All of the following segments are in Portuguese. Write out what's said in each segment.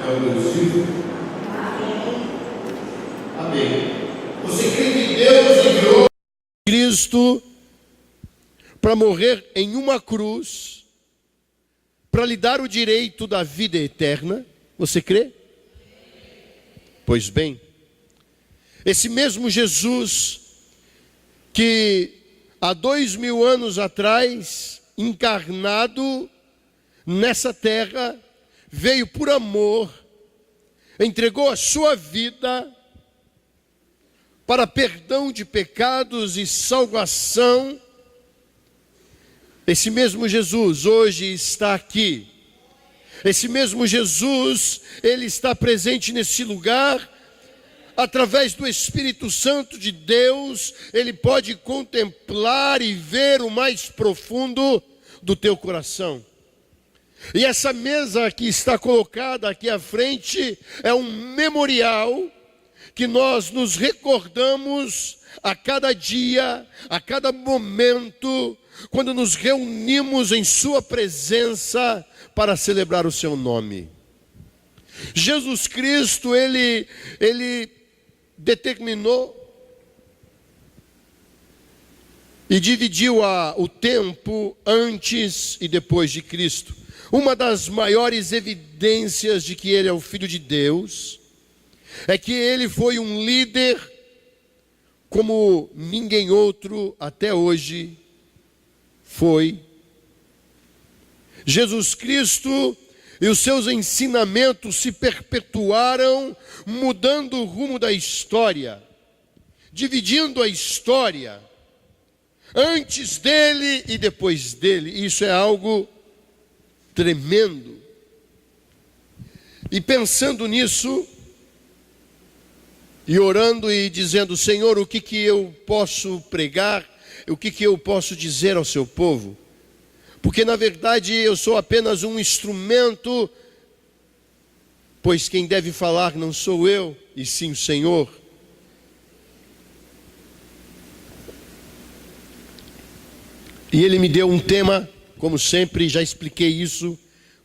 produziu. Amém. Você crê que Deus enviou Cristo para morrer em uma cruz, para lhe dar o direito da vida eterna? Você crê? Pois bem, esse mesmo Jesus que há 2000 anos atrás, encarnado nessa terra, veio por amor, entregou a sua vida para perdão de pecados e salvação. Esse mesmo Jesus hoje está aqui. Esse mesmo Jesus, ele está presente nesse lugar. Através do Espírito Santo de Deus, ele pode contemplar e ver o mais profundo do teu coração. E essa mesa que está colocada aqui à frente é um memorial que nós nos recordamos a cada dia, a cada momento, quando nos reunimos em sua presença para celebrar o seu nome. Jesus Cristo, ele determinou e dividiu o tempo antes e depois de Cristo. Uma das maiores evidências de que ele é o Filho de Deus é que ele foi um líder como ninguém outro até hoje foi. Jesus Cristo e os seus ensinamentos se perpetuaram, mudando o rumo da história, dividindo a história, antes dele e depois dele. Isso é algo tremendo. E pensando nisso, e orando e dizendo: Senhor, o que eu posso pregar, o que eu posso dizer ao seu povo? Porque na verdade eu sou apenas um instrumento, pois quem deve falar não sou eu, e sim o Senhor. E ele me deu um tema, como sempre, já expliquei isso,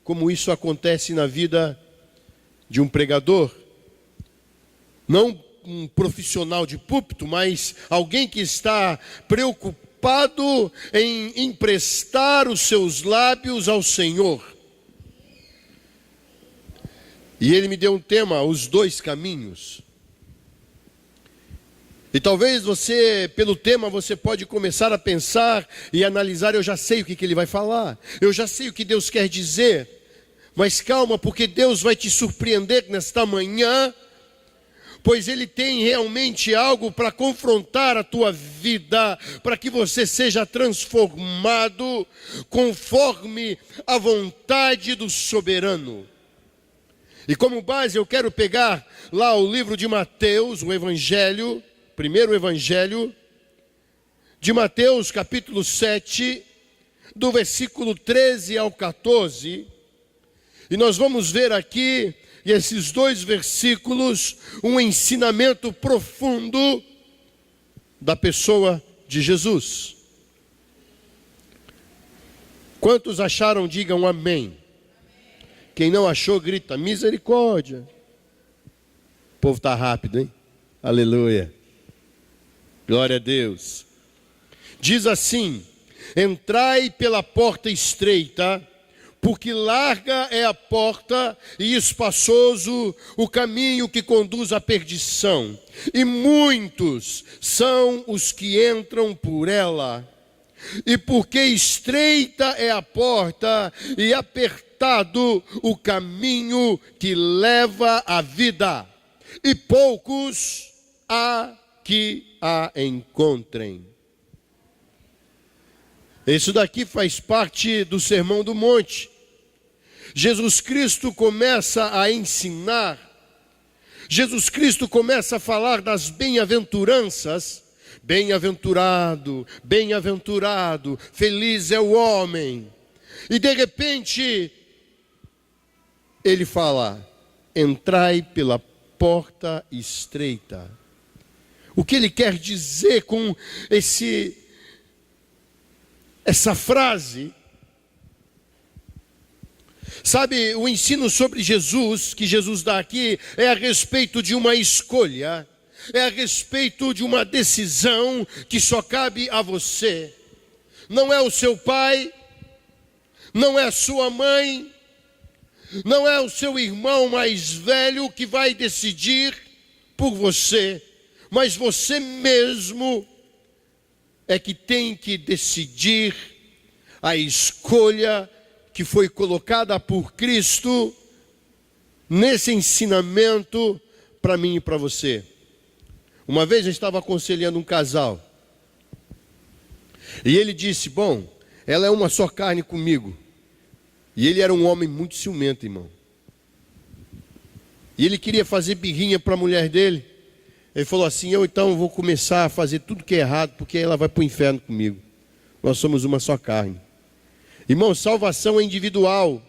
como isso acontece na vida de um pregador. Não um profissional de púlpito, mas alguém que está preocupado em emprestar os seus lábios ao Senhor. E ele me deu um tema: os dois caminhos. E talvez você, pelo tema, você pode começar a pensar e analisar: eu já sei o que ele vai falar, eu já sei o que Deus quer dizer. Mas calma, porque Deus vai te surpreender nesta manhã, pois ele tem realmente algo para confrontar a tua vida, para que você seja transformado conforme a vontade do soberano. E como base eu quero pegar lá o livro de Mateus, o Evangelho, primeiro Evangelho de Mateus, capítulo 7, do versículo 13 ao 14, e nós vamos ver aqui, e esses dois versículos, um ensinamento profundo da pessoa de Jesus. Quantos acharam, digam amém. Quem não achou, grita misericórdia. O povo está rápido, hein? Aleluia. Glória a Deus. Diz assim: entrai pela porta estreita, porque larga é a porta e espaçoso o caminho que conduz à perdição, e muitos são os que entram por ela. E porque estreita é a porta e apertado o caminho que leva à vida, e poucos há que a encontrem. Isso daqui faz parte do Sermão do Monte. Jesus Cristo começa a ensinar, Jesus Cristo começa a falar das bem-aventuranças. Bem-aventurado, bem-aventurado, feliz é o homem. E de repente, ele fala: entrai pela porta estreita. O que ele quer dizer com essa frase? Sabe, o ensino sobre Jesus, que Jesus dá aqui, é a respeito de uma escolha, é a respeito de uma decisão que só cabe a você. Não é o seu pai, não é a sua mãe, não é o seu irmão mais velho que vai decidir por você, mas você mesmo é que tem que decidir a escolha que foi colocada por Cristo nesse ensinamento para mim e para você. Uma vez eu estava aconselhando um casal, e ele disse, bom, ela é uma só carne comigo. E ele era um homem muito ciumento, irmão. E ele queria fazer birrinha para a mulher dele. Ele falou assim, eu então vou começar a fazer tudo que é errado, porque ela vai para o inferno comigo. Nós somos uma só carne. Irmão, salvação é individual.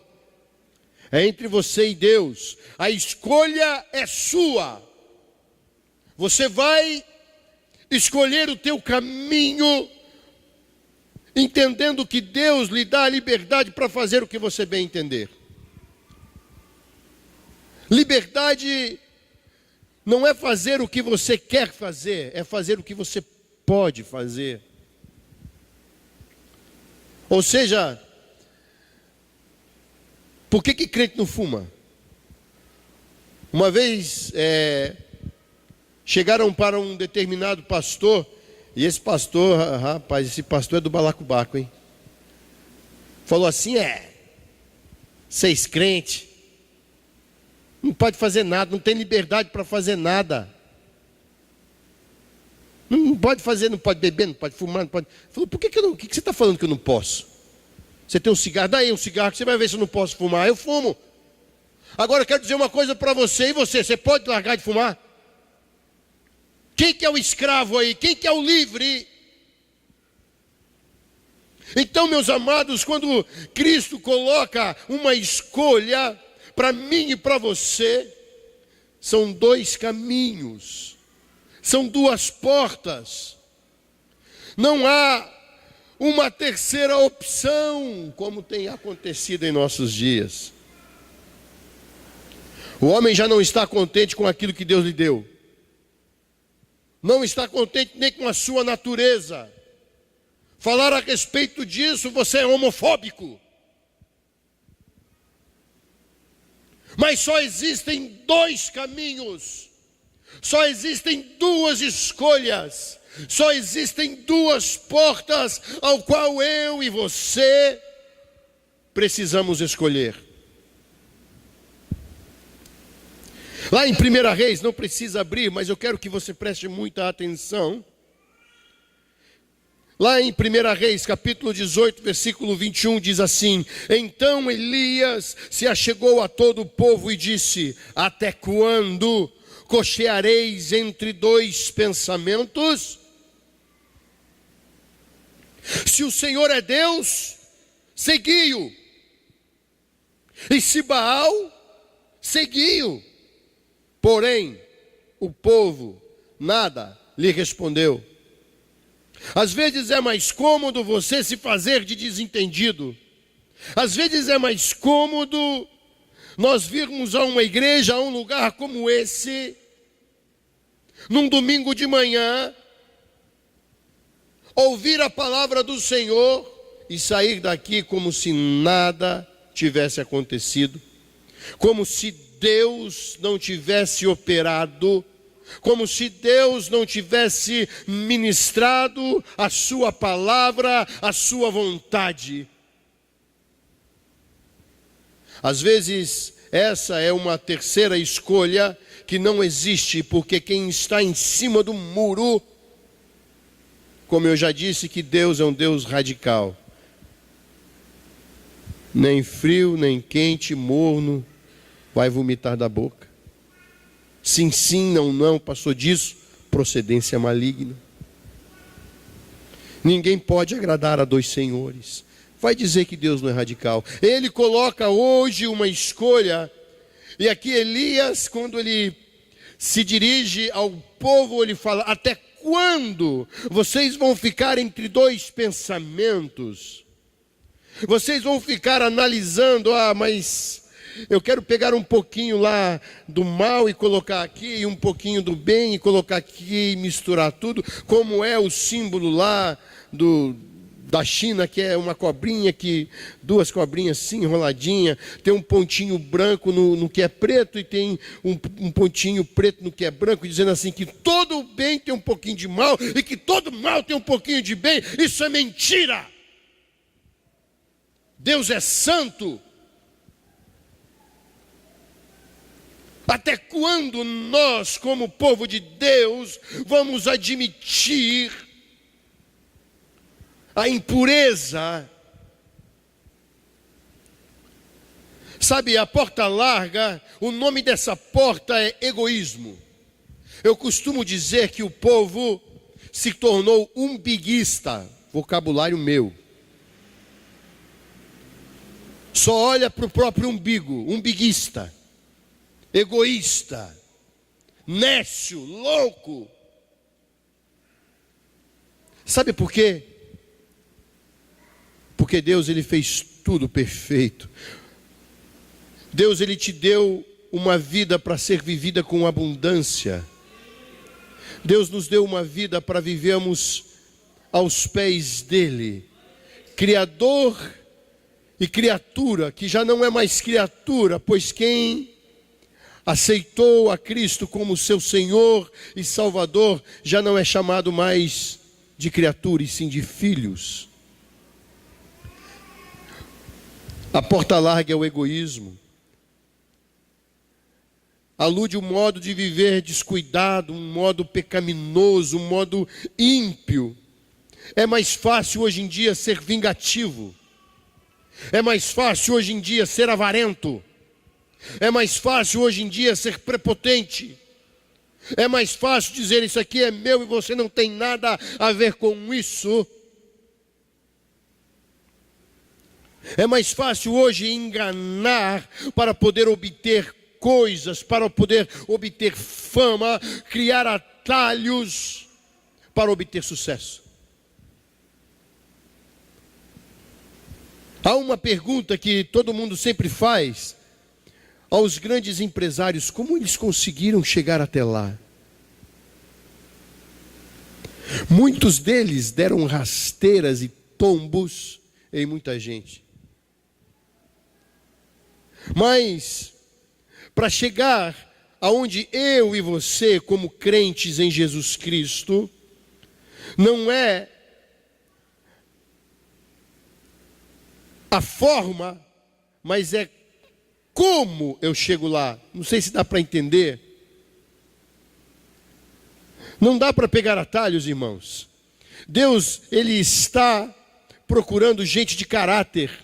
É entre você e Deus. A escolha é sua. Você vai escolher o teu caminho, entendendo que Deus lhe dá a liberdade para fazer o que você bem entender. Liberdade não é fazer o que você quer fazer, é fazer o que você pode fazer. Ou seja, por que crente não fuma? Uma vez chegaram para um determinado pastor, e esse pastor, rapaz, esse pastor é do balacobaco, hein? Falou assim, vocês crentes, não pode fazer nada, não tem liberdade para fazer nada. Não pode fazer, não pode beber, não pode fumar, não pode... Falou, por que o que você está falando que eu não posso? Você tem um cigarro, dá aí um cigarro, que você vai ver se eu não posso fumar. Eu fumo. Agora eu quero dizer uma coisa para você, e você pode largar de fumar? Quem que é o escravo aí? Quem que é o livre? Então, meus amados, quando Cristo coloca uma escolha para mim e para você, são dois caminhos, são duas portas. Não há uma terceira opção, como tem acontecido em nossos dias. O homem já não está contente com aquilo que Deus lhe deu. Não está contente nem com a sua natureza. Falar a respeito disso, você é homofóbico. Mas só existem dois caminhos, só existem duas escolhas, só existem duas portas ao qual eu e você precisamos escolher. Lá em 1 Reis, não precisa abrir, mas eu quero que você preste muita atenção. Lá em 1 Reis, capítulo 18, versículo 21, diz assim: então Elias se achegou a todo o povo e disse: até quando cocheareis entre dois pensamentos? Se o Senhor é Deus, segui-o, e se Baal, segui-o. Porém, o povo nada lhe respondeu. Às vezes é mais cômodo você se fazer de desentendido. Às vezes é mais cômodo nós virmos a uma igreja, a um lugar como esse, num domingo de manhã, ouvir a palavra do Senhor e sair daqui como se nada tivesse acontecido, como se Deus não tivesse operado, como se Deus não tivesse ministrado a sua palavra, a sua vontade. Às vezes, essa é uma terceira escolha que não existe, porque quem está em cima do muro, como eu já disse, que Deus é um Deus radical. Nem frio, nem quente, morno, vai vomitar da boca. Sim, sim, não, não, passou disso, procedência maligna. Ninguém pode agradar a dois senhores. Vai dizer que Deus não é radical. Ele coloca hoje uma escolha, e aqui Elias, quando ele se dirige ao povo, ele fala: até quando vocês vão ficar entre dois pensamentos? Vocês vão ficar analisando, mas eu quero pegar um pouquinho lá do mal e colocar aqui, e um pouquinho do bem e colocar aqui e misturar tudo, como é o símbolo lá da China, que é uma cobrinha, duas cobrinhas assim enroladinha, tem um pontinho branco no que é preto e tem um pontinho preto no que é branco, dizendo assim que todo bem tem um pouquinho de mal e que todo mal tem um pouquinho de bem. Isso é mentira. Deus é santo. Até quando nós, como povo de Deus, vamos admitir a impureza? Sabe, a porta larga, o nome dessa porta é egoísmo. Eu costumo dizer que o povo se tornou umbiguista, vocabulário meu. Só olha para o próprio umbigo, umbiguista, egoísta, nécio, louco. Sabe por quê? Porque Deus, Ele fez tudo perfeito. Deus, Ele te deu uma vida para ser vivida com abundância. Deus nos deu uma vida para vivermos aos pés dEle. Criador e criatura, que já não é mais criatura, pois quem aceitou a Cristo como seu Senhor e Salvador, já não é chamado mais de criatura, e sim de filhos. A porta larga é o egoísmo. Alude um modo de viver descuidado, um modo pecaminoso, um modo ímpio. É mais fácil hoje em dia ser vingativo. É mais fácil hoje em dia ser avarento. É mais fácil hoje em dia ser prepotente. É mais fácil dizer isso aqui é meu e você não tem nada a ver com isso. É mais fácil hoje enganar para poder obter coisas, para poder obter fama, criar atalhos para obter sucesso. Há uma pergunta que todo mundo sempre faz aos grandes empresários: como eles conseguiram chegar até lá? Muitos deles deram rasteiras e tombos em muita gente. Mas, para chegar aonde eu e você, como crentes em Jesus Cristo, não é a forma, mas é como eu chego lá. Não sei se dá para entender. Não dá para pegar atalhos, irmãos. Deus, Ele está procurando gente de caráter.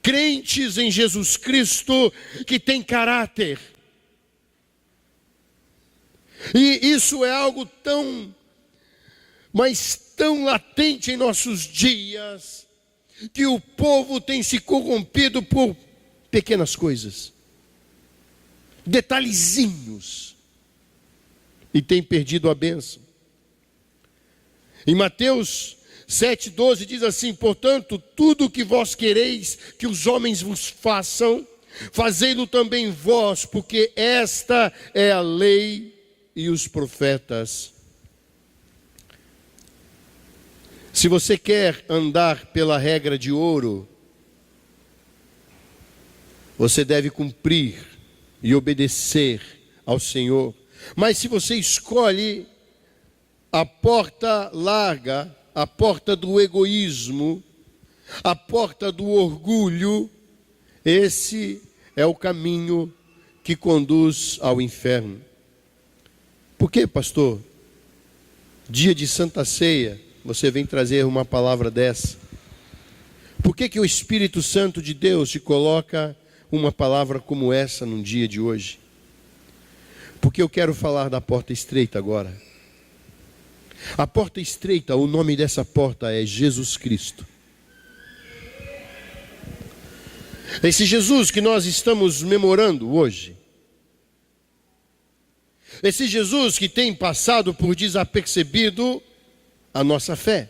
Crentes em Jesus Cristo que tem caráter. E isso é algo mas tão latente em nossos dias, que o povo tem se corrompido por pequenas coisas, detalhezinhos, e tem perdido a bênção. Em Mateus 7,12 diz assim: portanto, tudo o que vós quereis que os homens vos façam, fazei-lo também vós, porque esta é a lei e os profetas. Se você quer andar pela regra de ouro, você deve cumprir e obedecer ao Senhor. Mas se você escolhe a porta larga, a porta do egoísmo, a porta do orgulho, esse é o caminho que conduz ao inferno. Por que, pastor? Dia de Santa Ceia, você vem trazer uma palavra dessa? Por que o Espírito Santo de Deus te coloca uma palavra como essa num dia de hoje? Porque eu quero falar da porta estreita agora. A porta estreita, o nome dessa porta é Jesus Cristo. Esse Jesus que nós estamos memorando hoje. Esse Jesus que tem passado por desapercebido a nossa fé.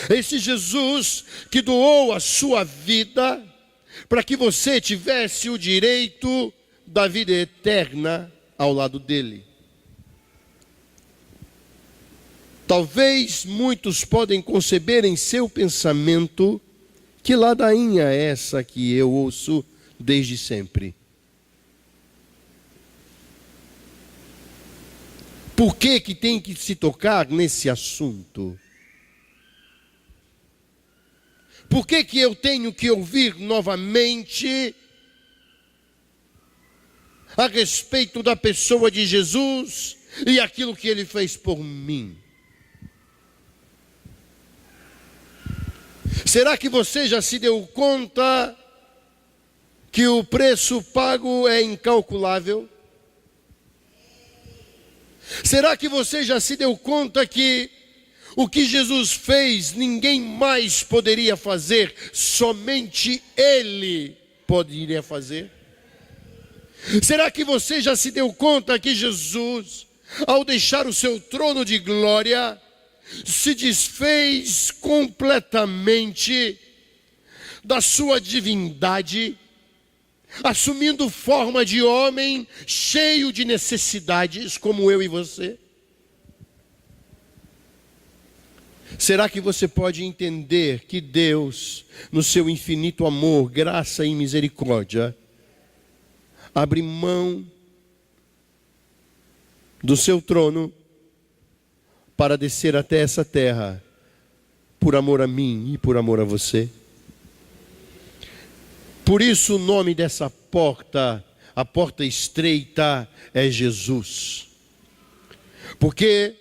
Esse Jesus que doou a sua vida para que você tivesse o direito da vida eterna ao lado dele. Talvez muitos podem conceber em seu pensamento que ladainha é essa que eu ouço desde sempre. Por que que tem que se tocar nesse assunto? Por que que eu tenho que ouvir novamente a respeito da pessoa de Jesus e aquilo que ele fez por mim? Será que você já se deu conta que o preço pago é incalculável? Será que você já se deu conta que o que Jesus fez, ninguém mais poderia fazer, somente Ele poderia fazer? Será que você já se deu conta que Jesus, ao deixar o seu trono de glória, se desfez completamente da sua divindade, assumindo forma de homem, cheio de necessidades, como eu e você? Será que você pode entender que Deus, no seu infinito amor, graça e misericórdia, abre mão do seu trono para descer até essa terra, por amor a mim e por amor a você? Por isso o nome dessa porta, a porta estreita, é Jesus. Porque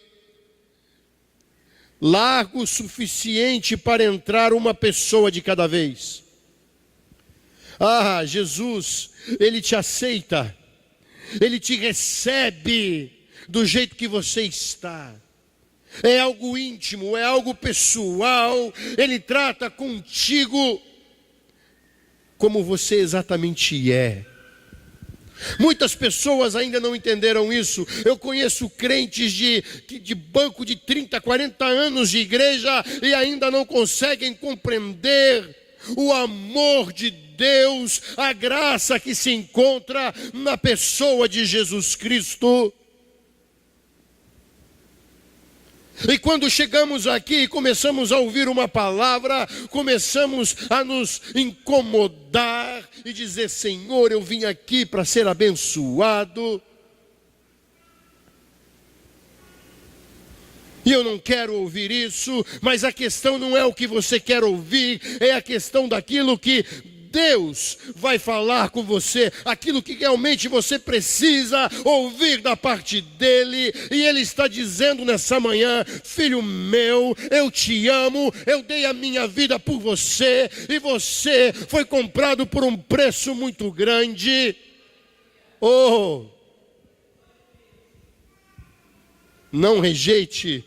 largo o suficiente para entrar uma pessoa de cada vez. Ah, Jesus, Ele te aceita, Ele te recebe do jeito que você está. É algo íntimo, é algo pessoal. Ele trata contigo como você exatamente é. Muitas pessoas ainda não entenderam isso. Eu conheço crentes de banco de 30, 40 anos de igreja e ainda não conseguem compreender o amor de Deus, a graça que se encontra na pessoa de Jesus Cristo. E quando chegamos aqui e começamos a ouvir uma palavra, começamos a nos incomodar e dizer: Senhor, eu vim aqui para ser abençoado. E eu não quero ouvir isso, mas a questão não é o que você quer ouvir, é a questão daquilo que Deus vai falar com você, aquilo que realmente você precisa ouvir da parte dEle. E Ele está dizendo nessa manhã: filho meu, eu te amo, eu dei a minha vida por você, e você foi comprado por um preço muito grande. Oh, não rejeite,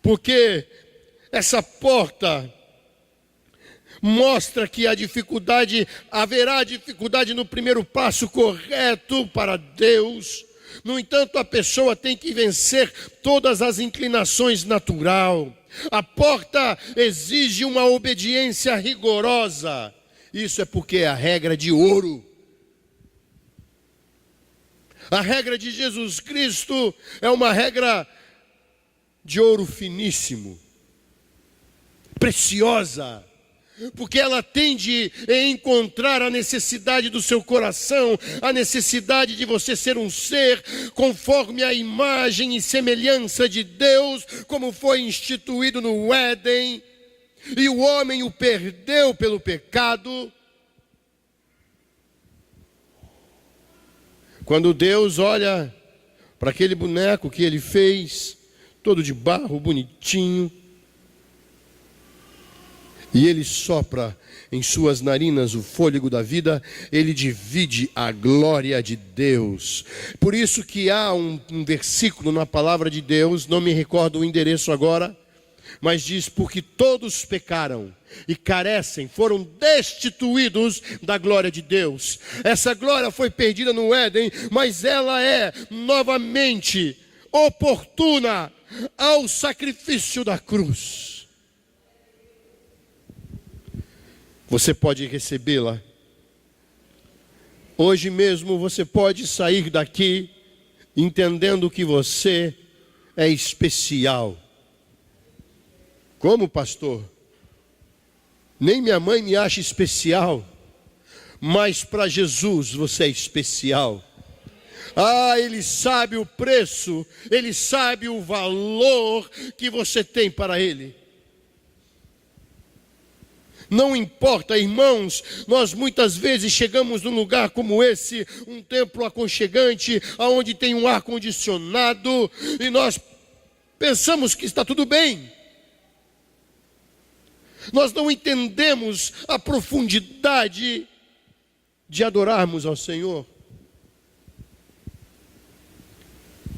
porque essa porta mostra que haverá dificuldade no primeiro passo correto para Deus. No entanto, a pessoa tem que vencer todas as inclinações naturais. A porta exige uma obediência rigorosa. Isso é porque é a regra de ouro. A regra de Jesus Cristo é uma regra de ouro finíssimo, preciosa, porque ela tende a encontrar a necessidade do seu coração, a necessidade de você ser um ser conforme a imagem e semelhança de Deus, como foi instituído no Éden, e o homem o perdeu pelo pecado. Quando Deus olha para aquele boneco que ele fez, todo de barro, bonitinho, e ele sopra em suas narinas o fôlego da vida, ele divide a glória de Deus. Por isso que há um versículo na palavra de Deus, não me recordo o endereço agora, mas diz: porque todos pecaram e carecem, foram destituídos da glória de Deus. Essa glória foi perdida no Éden, mas ela é novamente oportuna ao sacrifício da cruz. você pode recebê-la. Hoje mesmo você pode sair daqui entendendo que você é especial. Como, pastor? Nem minha mãe me acha especial, mas para Jesus você é especial. Ah, Ele sabe o preço, Ele sabe o valor que você tem para Ele. Não importa, irmãos, nós muitas vezes chegamos num lugar como esse, um templo aconchegante, onde tem um ar-condicionado, e nós pensamos que está tudo bem. Nós não entendemos a profundidade de adorarmos ao Senhor.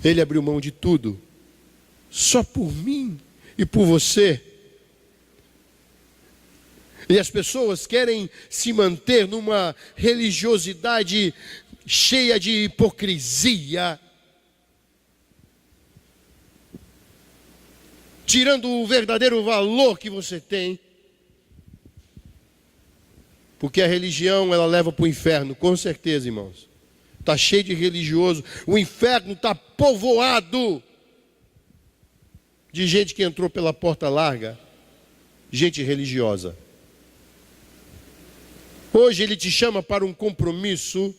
Ele abriu mão de tudo, só por mim e por você. E as pessoas querem se manter numa religiosidade cheia de hipocrisia, tirando o verdadeiro valor que você tem. Porque a religião, ela leva para o inferno, com certeza, irmãos. Está cheio de religioso. O inferno está povoado de gente que entrou pela porta larga, gente religiosa. Hoje Ele te chama para um compromisso.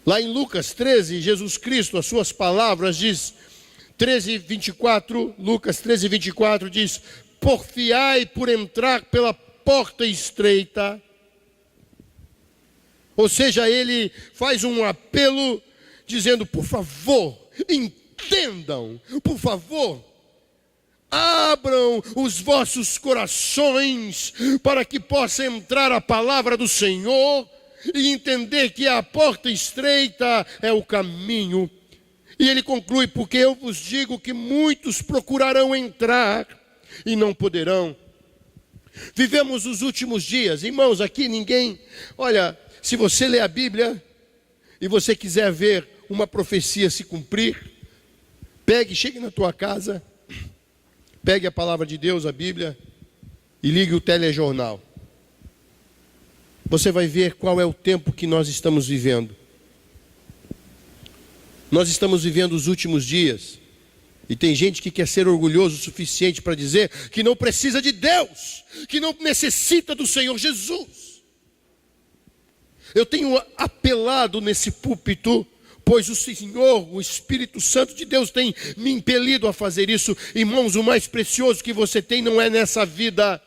Lá em Lucas 13, Jesus Cristo, as suas palavras, diz, 13:24, Lucas 13:24 diz: porfiai por entrar pela porta estreita. Ou seja, Ele faz um apelo dizendo, por favor, entendam, por favor, abram os vossos corações para que possa entrar a palavra do Senhor e entender que a porta estreita é o caminho. E ele conclui, porque eu vos digo que muitos procurarão entrar e não poderão. Vivemos os últimos dias, irmãos, aqui ninguém, olha, se você ler a Bíblia e você quiser ver uma profecia se cumprir, chegue na tua casa, pegue a palavra de Deus, a Bíblia, e ligue o telejornal. Você vai ver qual é o tempo que nós estamos vivendo. Nós estamos vivendo os últimos dias. E tem gente que quer ser orgulhoso o suficiente para dizer que não precisa de Deus, que não necessita do Senhor Jesus. Eu tenho apelado nesse púlpito, pois o Senhor, o Espírito Santo de Deus tem me impelido a fazer isso. Irmãos, o mais precioso que você tem não é nessa vida,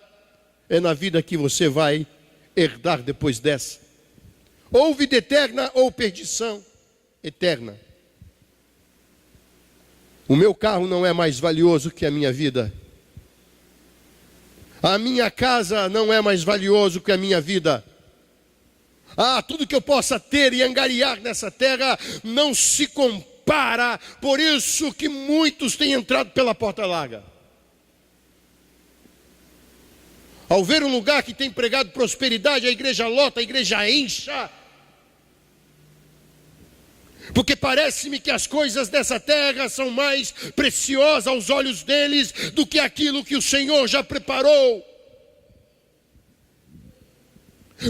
é na vida que você vai herdar depois dessa. Ou vida eterna ou perdição eterna. O meu carro não é mais valioso que a minha vida. A minha casa não é mais valioso que a minha vida. Tudo que eu possa ter e angariar nessa terra não se compara. Por isso que muitos têm entrado pela porta larga. Ao ver um lugar que tem pregado prosperidade, a igreja lota, a igreja incha. Porque parece-me que as coisas dessa terra são mais preciosas aos olhos deles do que aquilo que o Senhor já preparou.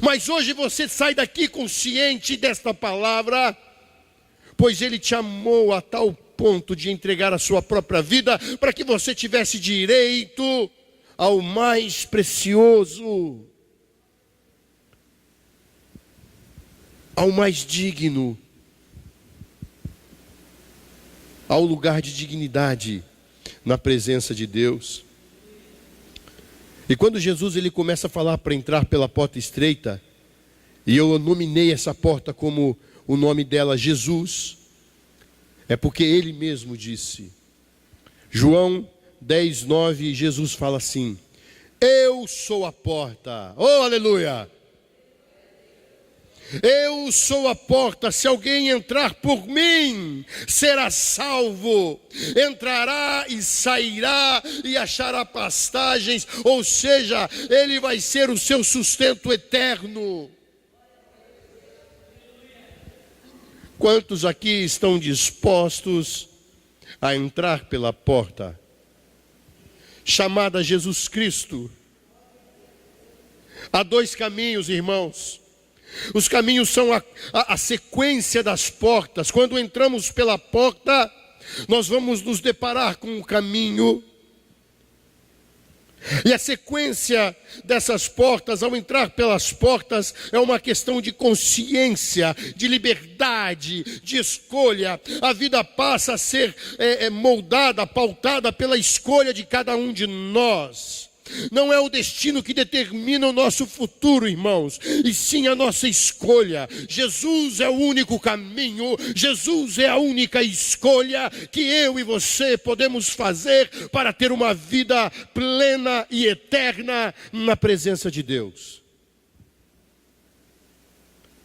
Mas hoje você sai daqui consciente desta palavra, pois Ele te amou a tal ponto de entregar a sua própria vida para que você tivesse direito ao mais precioso, ao mais digno, ao lugar de dignidade na presença de Deus. E quando Jesus ele começa a falar para entrar pela porta estreita, e eu nominei essa porta como o nome dela Jesus, é porque Ele mesmo disse. João 10:9, Jesus fala assim: eu sou a porta. Oh, aleluia! Eu sou a porta, se alguém entrar por mim, será salvo. Entrará e sairá e achará pastagens, ou seja, ele vai ser o seu sustento eterno. Quantos aqui estão dispostos a entrar pela porta chamada Jesus Cristo? Há dois caminhos, irmãos. Os caminhos são a sequência das portas. Quando entramos pela porta, nós vamos nos deparar com um caminho. E a sequência dessas portas, ao entrar pelas portas, é uma questão de consciência, de liberdade, de escolha. A vida passa a ser moldada, pautada pela escolha de cada um de nós. Não é o destino que determina o nosso futuro, irmãos, e sim a nossa escolha. Jesus é o único caminho, Jesus é a única escolha que eu e você podemos fazer para ter uma vida plena e eterna na presença de Deus.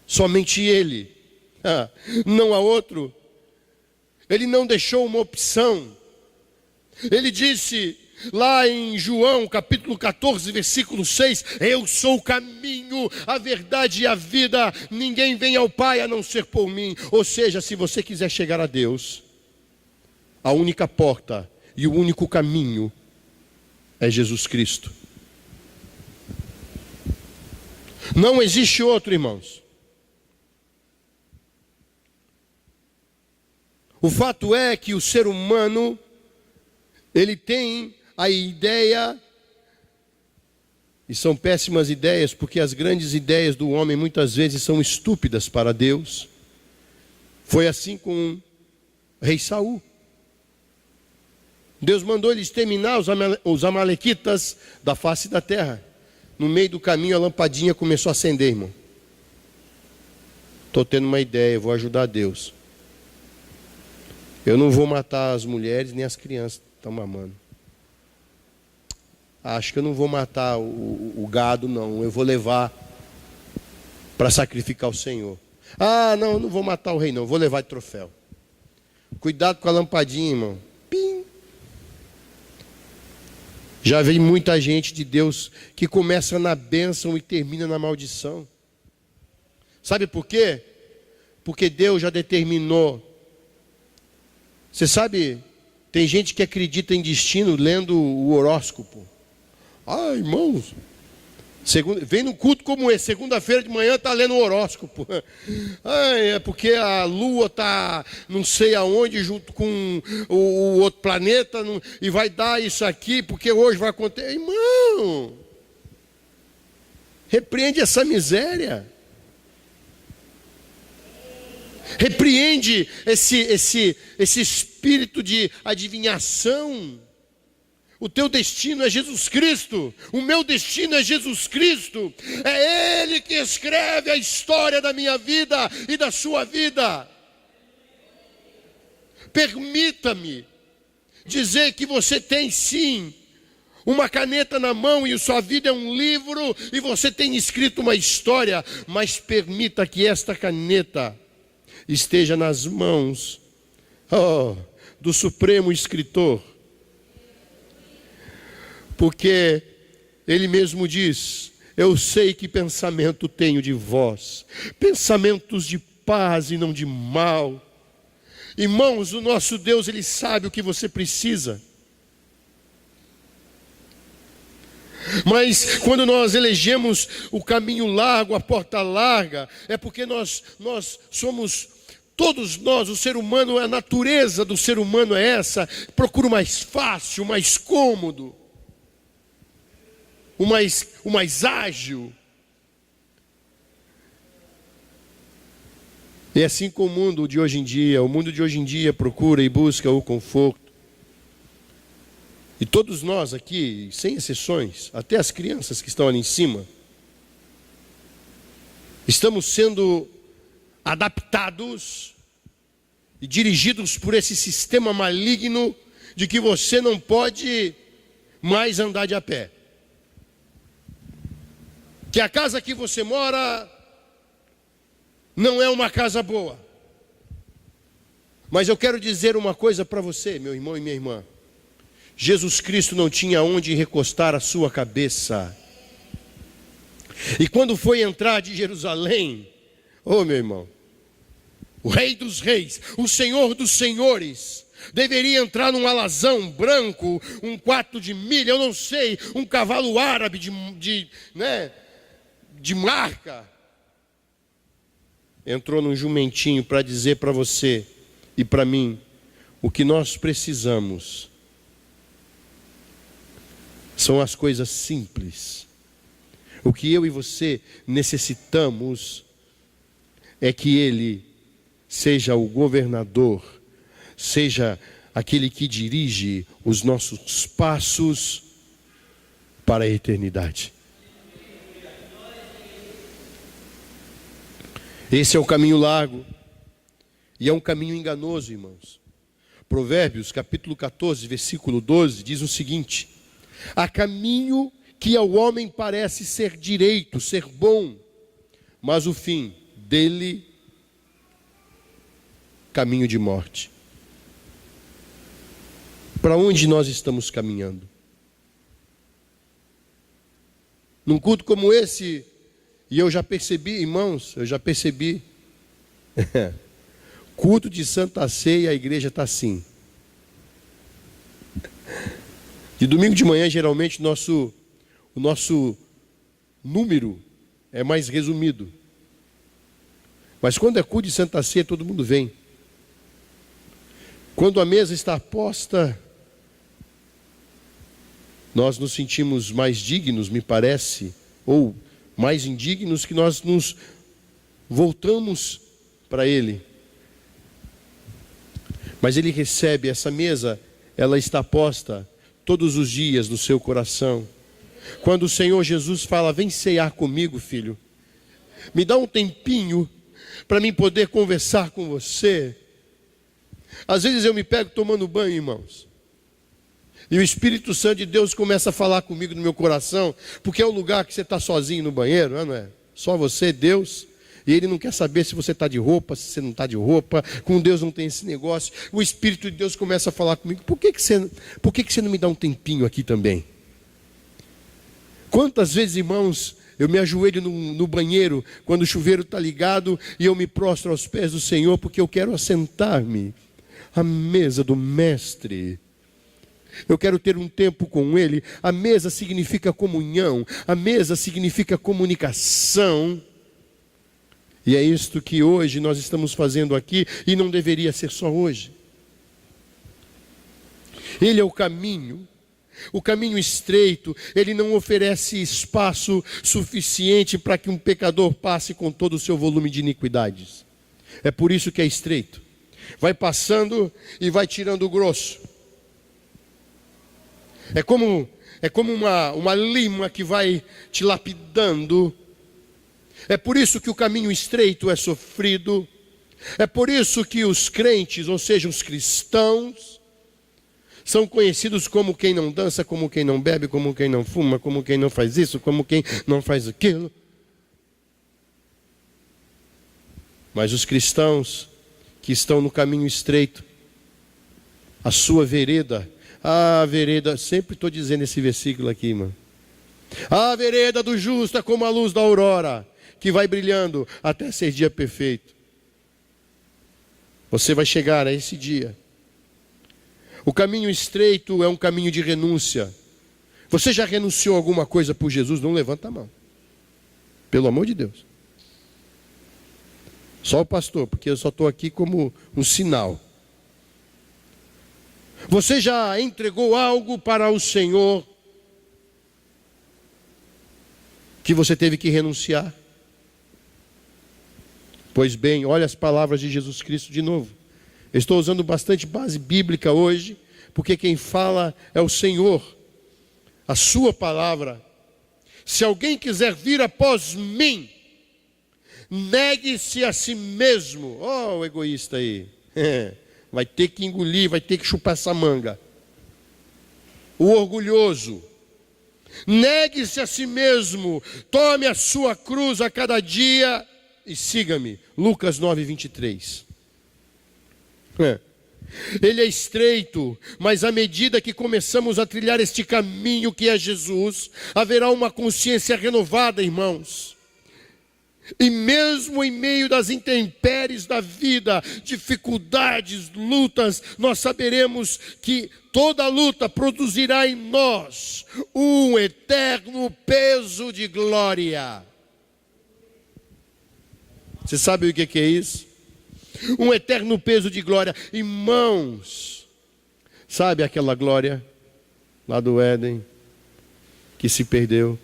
Somente Ele, não há outro. Ele não deixou uma opção. Ele disse lá em João capítulo 14, versículo 6, eu sou o caminho, a verdade e a vida, ninguém vem ao Pai a não ser por mim. Ou seja, se você quiser chegar a Deus, a única porta e o único caminho é Jesus Cristo. Não existe outro, irmãos. O fato é que o ser humano, ele tem a ideia, e são péssimas ideias, porque as grandes ideias do homem muitas vezes são estúpidas para Deus. Foi assim com o rei Saul. Deus mandou ele exterminar os amalequitas da face da terra. No meio do caminho a lampadinha começou a acender, irmão. Estou tendo uma ideia, vou ajudar Deus. Eu não vou matar as mulheres nem as crianças que estão mamando. Acho que eu não vou matar o gado, não. Eu vou levar para sacrificar o Senhor. Não vou matar o rei, não. Vou levar de troféu. Cuidado com a lampadinha, irmão. Pim. Já vi muita gente de Deus que começa na bênção e termina na maldição. Sabe por quê? Porque Deus já determinou. Você sabe, tem gente que acredita em destino lendo o horóscopo. Irmãos, vem num culto como esse, segunda-feira de manhã está lendo o horóscopo. É porque a lua está não sei aonde, junto com o outro planeta, e vai dar isso aqui, porque hoje vai acontecer. Irmão, repreende essa miséria. Repreende esse espírito de adivinhação. O teu destino é Jesus Cristo. O meu destino é Jesus Cristo. É Ele que escreve a história da minha vida e da sua vida. Permita-me dizer que você tem sim uma caneta na mão e sua vida é um livro e você tem escrito uma história, mas permita que esta caneta esteja nas mãos do Supremo Escritor. Porque Ele mesmo diz, eu sei que pensamento tenho de vós, pensamentos de paz e não de mal. Irmãos, o nosso Deus, Ele sabe o que você precisa. Mas quando nós elegemos o caminho largo, a porta larga, é porque nós somos, todos nós, o ser humano, a natureza do ser humano é essa, procura o mais fácil, o mais cômodo, o mais ágil. E assim como o mundo de hoje em dia procura e busca o conforto. E todos nós aqui, sem exceções, até as crianças que estão ali em cima, estamos sendo adaptados e dirigidos por esse sistema maligno de que você não pode mais andar de a pé. Que a casa que você mora não é uma casa boa. Mas eu quero dizer uma coisa para você, meu irmão e minha irmã. Jesus Cristo não tinha onde recostar a sua cabeça. E quando foi entrar de Jerusalém, meu irmão, o Rei dos Reis, o Senhor dos Senhores, deveria entrar num alazão branco, um quarto de milha, eu não sei, um cavalo árabe de marca, entrou num jumentinho para dizer para você e para mim o que nós precisamos. São as coisas simples. O que eu e você necessitamos é que Ele seja o governador, seja aquele que dirige os nossos passos para a eternidade. Esse é o caminho largo e é um caminho enganoso, irmãos. Provérbios, capítulo 14, versículo 12, diz o seguinte: há caminho que ao homem parece ser direito, ser bom, mas o fim dele, caminho de morte. Para onde nós estamos caminhando? Num culto como esse, e eu já percebi, irmãos, culto de Santa Ceia, a igreja está assim. De domingo de manhã, geralmente, o nosso número é mais resumido. Mas quando é culto de Santa Ceia, todo mundo vem. Quando a mesa está posta, nós nos sentimos mais dignos, me parece, ou mais indignos, que nós nos voltamos para Ele. Mas Ele recebe essa mesa, ela está posta todos os dias no seu coração. Quando o Senhor Jesus fala: vem ceiar comigo, filho, me dá um tempinho para mim poder conversar com você. Às vezes eu me pego tomando banho, irmãos, e o Espírito Santo de Deus começa a falar comigo no meu coração, porque é o lugar que você está sozinho no banheiro, não é? Só você, Deus, e Ele não quer saber se você está de roupa, se você não está de roupa. Com Deus não tem esse negócio. O Espírito de Deus começa a falar comigo: por que você não me dá um tempinho aqui também? Quantas vezes, irmãos, eu me ajoelho no banheiro, quando o chuveiro está ligado, e eu me prostro aos pés do Senhor, porque eu quero assentar-me à mesa do Mestre. Eu quero ter um tempo com Ele. A mesa significa comunhão, a mesa significa comunicação. E é isto que hoje nós estamos fazendo aqui, e não deveria ser só hoje. Ele é o caminho estreito. Ele não oferece espaço suficiente para que um pecador passe com todo o seu volume de iniquidades. É por isso que é estreito. Vai passando e vai tirando o grosso. É como uma lima que vai te lapidando. É por isso que o caminho estreito é sofrido. É por isso que os crentes, ou seja, os cristãos, são conhecidos como quem não dança, como quem não bebe, como quem não fuma, como quem não faz isso, como quem não faz aquilo. Mas os cristãos que estão no caminho estreito, a sua vereda, sempre estou dizendo esse versículo aqui, mano. A vereda do justo é como a luz da aurora, que vai brilhando até ser dia perfeito. Você vai chegar a esse dia. O caminho estreito é um caminho de renúncia. Você já renunciou a alguma coisa por Jesus? Não levanta a mão. Pelo amor de Deus. Só o pastor, porque eu só estou aqui como um sinal. Você já entregou algo para o Senhor que você teve que renunciar? Pois bem, olha as palavras de Jesus Cristo de novo. Eu estou usando bastante base bíblica hoje, porque quem fala é o Senhor, a sua palavra. Se alguém quiser vir após mim, negue-se a si mesmo. Oh, o egoísta aí. Vai ter que engolir, vai ter que chupar essa manga. O orgulhoso. Negue-se a si mesmo, tome a sua cruz a cada dia e siga-me. Lucas 9:23. Ele é estreito, mas à medida que começamos a trilhar este caminho que é Jesus, haverá uma consciência renovada, irmãos. E mesmo em meio das intempéries da vida, dificuldades, lutas, nós saberemos que toda luta produzirá em nós um eterno peso de glória. Você sabe o que é isso? Um eterno peso de glória. Irmãos, sabe aquela glória lá do Éden que se perdeu?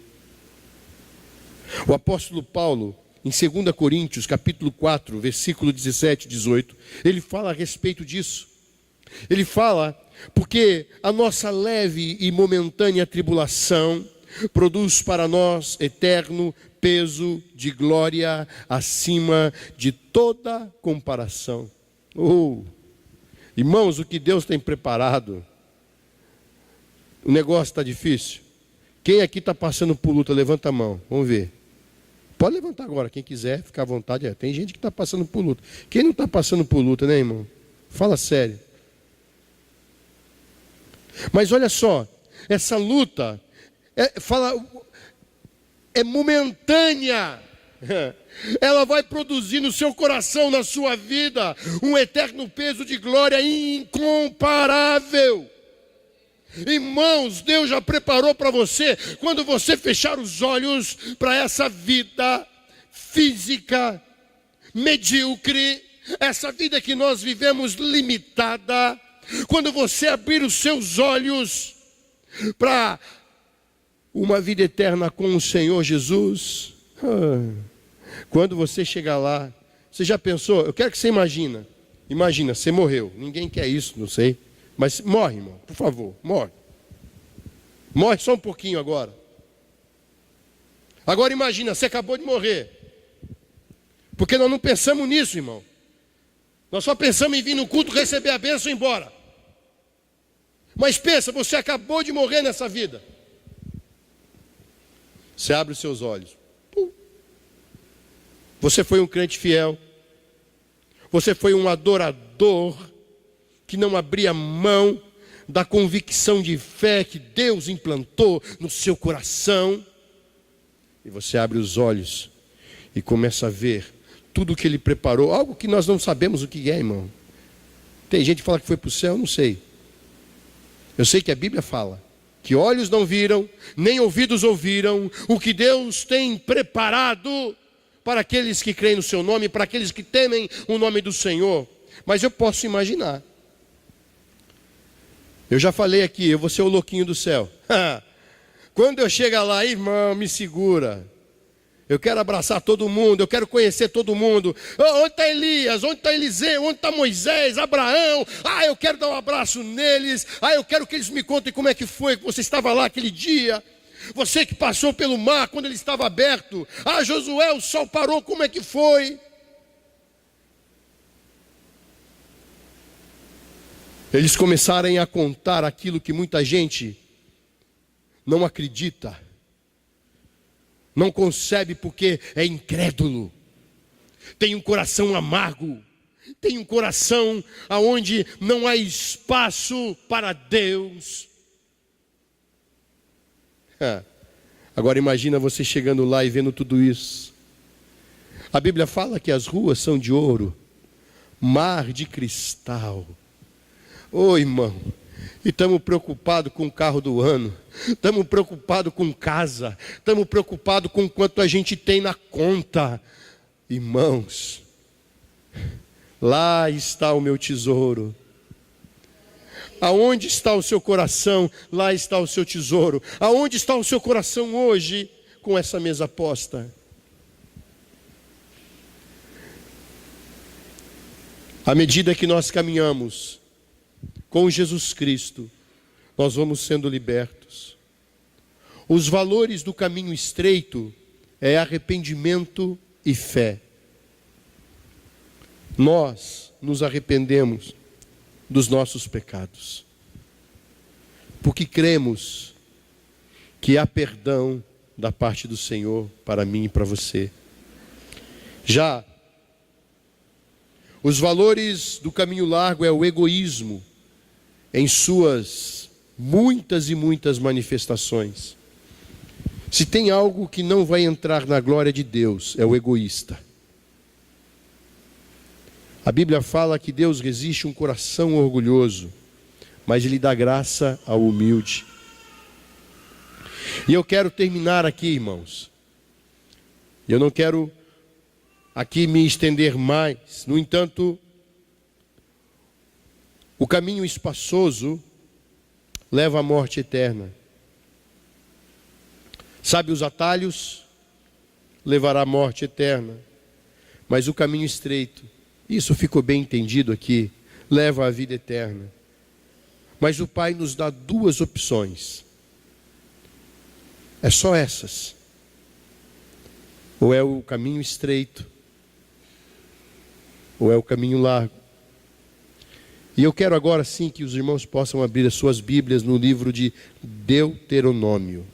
O apóstolo Paulo, em 2 Coríntios, capítulo 4, versículo 17 e 18, ele fala a respeito disso. Ele fala, porque a nossa leve e momentânea tribulação produz para nós eterno peso de glória acima de toda comparação. Irmãos, o que Deus tem preparado, o negócio está difícil. Quem aqui está passando por luta, levanta a mão, vamos ver. Pode levantar agora, quem quiser, ficar à vontade. Tem gente que está passando por luta. Quem não está passando por luta, né, irmão? Fala sério. Mas olha só, essa luta é momentânea. Ela vai produzir no seu coração, na sua vida, um eterno peso de glória incomparável. Irmãos, Deus já preparou para você, quando você fechar os olhos para essa vida física, medíocre, essa vida que nós vivemos limitada, quando você abrir os seus olhos para uma vida eterna com o Senhor Jesus, quando você chegar lá, você já pensou? Eu quero que você imagina, você morreu, ninguém quer isso, não sei. Mas morre, irmão, por favor, morre. Morre só um pouquinho agora. Agora imagina, você acabou de morrer. Porque nós não pensamos nisso, irmão. Nós só pensamos em vir no culto, receber a bênção e ir embora. Mas pensa, você acabou de morrer nessa vida. Você abre os seus olhos. Você foi um crente fiel. Você foi um adorador que não abria mão da convicção de fé que Deus implantou no seu coração. E você abre os olhos e começa a ver tudo o que Ele preparou, algo que nós não sabemos o que é, irmão. Tem gente que fala que foi para o céu, eu não sei. Eu sei que a Bíblia fala que olhos não viram, nem ouvidos ouviram, o que Deus tem preparado para aqueles que creem no seu nome, para aqueles que temem o nome do Senhor. Mas eu posso imaginar. Eu já falei aqui, eu vou ser o louquinho do céu. Quando eu chegar lá, irmão, me segura. Eu quero abraçar todo mundo, eu quero conhecer todo mundo. Onde está Elias? Onde está Eliseu? Onde está Moisés? Abraão? Eu quero dar um abraço neles. Eu quero que eles me contem como é que foi que você estava lá aquele dia. Você que passou pelo mar quando ele estava aberto. Josué, o sol parou, como é que foi? Eles começarem a contar aquilo que muita gente não acredita, não concebe porque é incrédulo, tem um coração amargo, tem um coração aonde não há espaço para Deus. Agora imagina você chegando lá e vendo tudo isso. A Bíblia fala que as ruas são de ouro, mar de cristal. Irmão, e estamos preocupados com o carro do ano, estamos preocupados com casa, estamos preocupados com quanto a gente tem na conta. Irmãos, lá está o meu tesouro. Aonde está o seu coração? Lá está o seu tesouro. Aonde está o seu coração hoje com essa mesa posta? À medida que nós caminhamos com Jesus Cristo, nós vamos sendo libertos. Os valores do caminho estreito é arrependimento e fé. Nós nos arrependemos dos nossos pecados, porque cremos que há perdão da parte do Senhor para mim e para você. Já os valores do caminho largo é o egoísmo, em suas muitas e muitas manifestações. Se tem algo que não vai entrar na glória de Deus, é o egoísta. A Bíblia fala que Deus resiste um coração orgulhoso, mas Ele dá graça ao humilde. E eu quero terminar aqui, irmãos. Eu não quero aqui me estender mais. No entanto, o caminho espaçoso leva à morte eterna. Sabe, os atalhos levará à morte eterna. Mas o caminho estreito, isso ficou bem entendido aqui, leva à vida eterna. Mas o Pai nos dá duas opções. É só essas. Ou é o caminho estreito, ou é o caminho largo. E eu quero agora sim que os irmãos possam abrir as suas Bíblias no livro de Deuteronômio,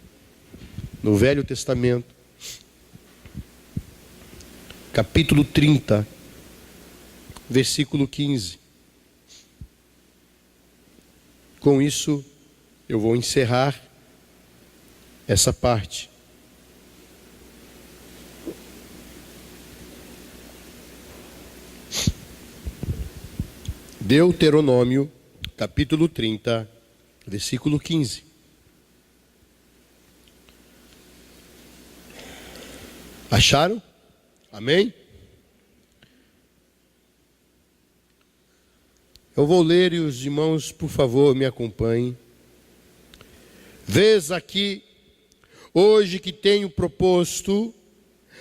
no Velho Testamento, capítulo 30, versículo 15. Com isso, eu vou encerrar essa parte. Deuteronômio, capítulo 30, versículo 15. Acharam? Amém? Eu vou ler e os irmãos, por favor, me acompanhem. Vês aqui, hoje que tenho proposto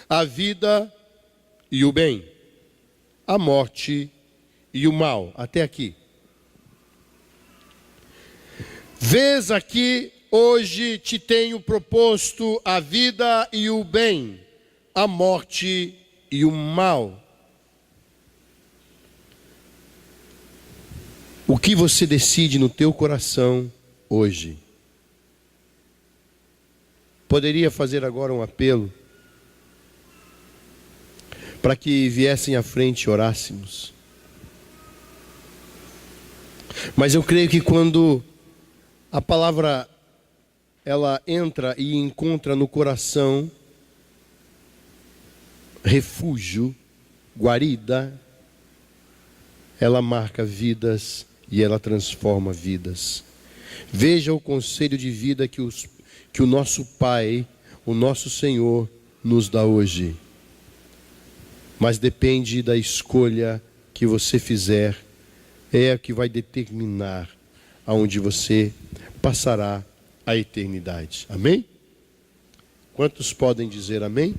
a vida e o bem, a morte e o mal. Até aqui. Vês aqui, hoje te tenho proposto a vida e o bem, a morte e o mal. O que você decide no teu coração hoje? Poderia fazer agora um apelo para que viessem à frente e orássemos. Mas eu creio que quando a palavra ela entra e encontra no coração refúgio, guarida, ela marca vidas e ela transforma vidas. Veja o conselho de vida que o nosso Pai, o nosso Senhor, nos dá hoje. Mas depende da escolha que você fizer, é a que vai determinar aonde você passará a eternidade. Amém? Quantos podem dizer amém?